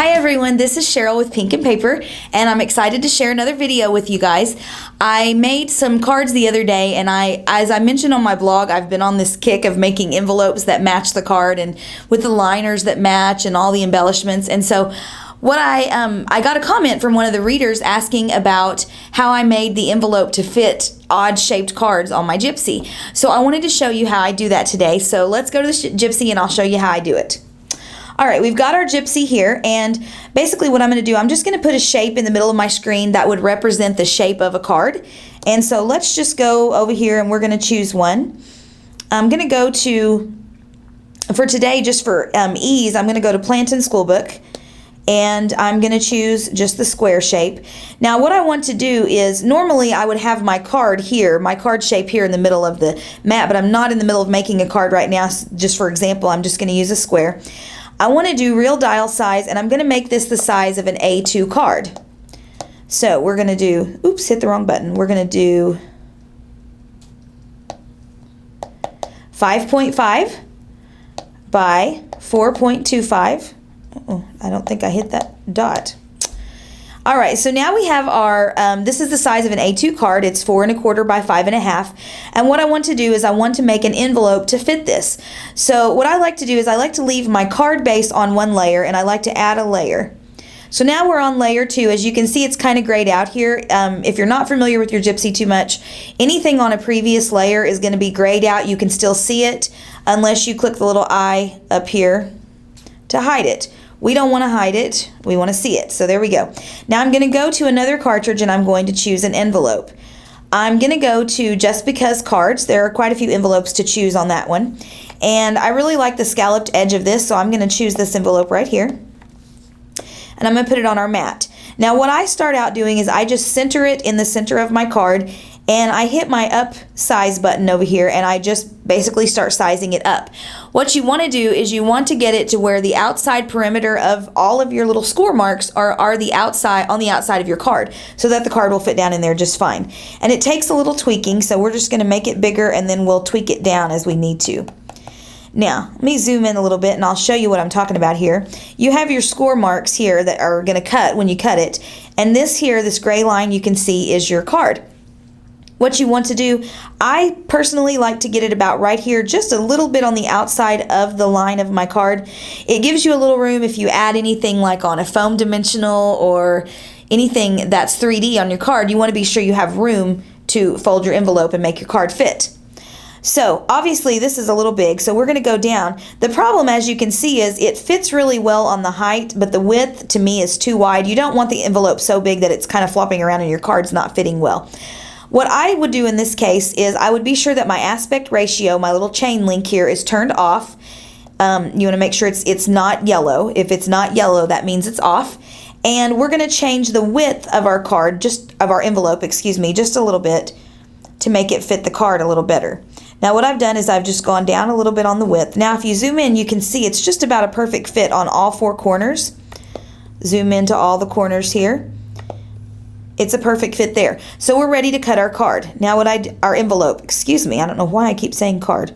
Hi everyone, this is Cheryl with Pink and Paper, and I'm excited to share another video with you guys. I made some cards the other day, and as I mentioned on my blog, I've been on this kick of making envelopes that match the card and with the liners that match and all the embellishments. And so what I got a comment from one of the readers asking about how I made the envelope to fit odd shaped cards on my Gypsy. So I wanted to show you how I do that today. So let's go to the Gypsy and I'll show you how I do it. All right, we've got our Gypsy here, and basically what I'm going to do, I'm just going to put a shape in the middle of my screen that would represent the shape of a card. And so let's just go over here and we're going to choose one. I'm going to go to, for today, just for ease, I'm going to go to Plantin Schoolbook, and I'm going to choose just the square shape. Now what I want to do is, normally I would have my card here, my card shape here in the middle of the mat, but I'm not in the middle of making a card right now. Just for example, I'm just going to use a square. I want to do real dial size, and I'm going to make this the size of an A2 card. So we're going to do, oops, hit the wrong button. We're going to do 5.5 by 4.25. Oh, I don't think I hit that dot. All right, so now we have our, this is the size of an A2 card. It's 4 1/4 by 5 1/2. And what I want to do is I want to make an envelope to fit this. So what I like to do is I like to leave my card base on one layer, and I like to add a layer. So now we're on layer 2. As you can see, it's kind of grayed out here. If you're not familiar with your Gypsy too much, anything on a previous layer is going to be grayed out. You can still see it unless you click the little eye up here to hide it. We don't want to hide it, we want to see it. So there we go. Now I'm going to go to another cartridge and I'm going to choose an envelope. I'm going to go to Just Because Cards. There are quite a few envelopes to choose on that one. And I really like the scalloped edge of this, so I'm going to choose this envelope right here. And I'm going to put it on our mat. Now what I start out doing is I just center it in the center of my card, and I hit my up size button over here, and I just basically start sizing it up. What you want to do is you want to get it to where the outside perimeter of all of your little score marks are the outside, on the outside of your card, so that the card will fit down in there just fine. And it takes a little tweaking, so we're just going to make it bigger and then we'll tweak it down as we need to. Now, let me zoom in a little bit and I'll show you what I'm talking about here. You have your score marks here that are going to cut when you cut it, and this here, this gray line you can see, is your card. What you want to do, I personally like to get it about right here, just a little bit on the outside of the line of my card. It gives you a little room if you add anything like on a foam dimensional or anything that's 3D on your card. You want to be sure you have room to fold your envelope and make your card fit. So obviously this is a little big, so we're going to go down. The problem, as you can see, is it fits really well on the height, but the width to me is too wide. You don't want the envelope so big that it's kind of flopping around and your card's not fitting well. What I would do in this case is I would be sure that my aspect ratio, my little chain link here, is turned off. You want to make sure it's not yellow. If it's not yellow, that means it's off. And we're going to change the width of our card, of our envelope, excuse me, just a little bit to make it fit the card a little better. Now what I've done is I've just gone down a little bit on the width. Now if you zoom in, you can see it's just about a perfect fit on all 4 corners. Zoom into all the corners here. It's a perfect fit there. So we're ready to cut our card. Now our envelope, excuse me, I don't know why I keep saying card.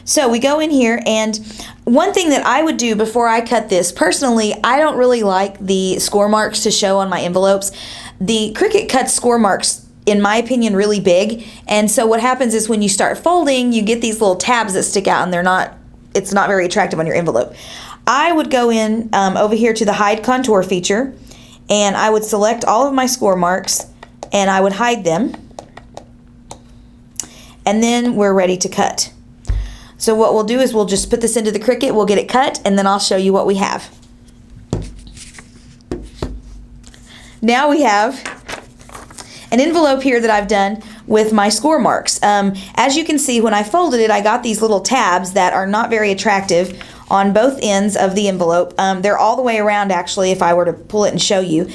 So we go in here, and one thing that I would do before I cut this, personally, I don't really like the score marks to show on my envelopes. The Cricut cuts score marks, in my opinion, really big, and so what happens is when you start folding, you get these little tabs that stick out, and it's not very attractive on your envelope. I would go in over here to the hide contour feature, and I would select all of my score marks and I would hide them, and then we're ready to cut. So what we'll do is we'll just put this into the Cricut, we'll get it cut, and then I'll show you what we have. Now we have an envelope here that I've done with my score marks. As you can see, when I folded it, I got these little tabs that are not very attractive on both ends of the envelope. They're all the way around, actually, if I were to pull it and show you.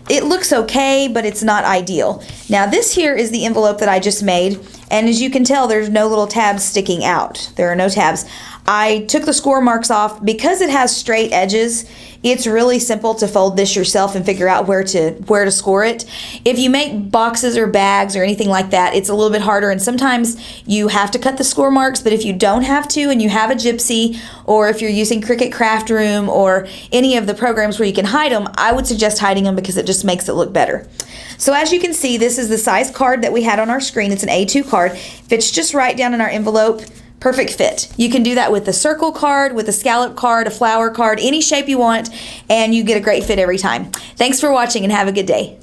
It looks okay, but it's not ideal. Now this here is the envelope that I just made, and as you can tell, there's no little tabs sticking out. There are no tabs. I took the score marks off. Because it has straight edges, it's really simple to fold this yourself and figure out where to score it. If you make boxes or bags or anything like that, it's a little bit harder, and sometimes you have to cut the score marks. But if you don't have to and you have a Gypsy, or if you're using Cricut Craft Room or any of the programs where you can hide them, I would suggest hiding them because it just makes it look better. So as you can see, this is the size card that we had on our screen. It's an A2 card. Fits just right down in our envelope. Perfect fit. You can do that with a circle card, with a scallop card, a flower card, any shape you want, and you get a great fit every time. Thanks for watching and have a good day.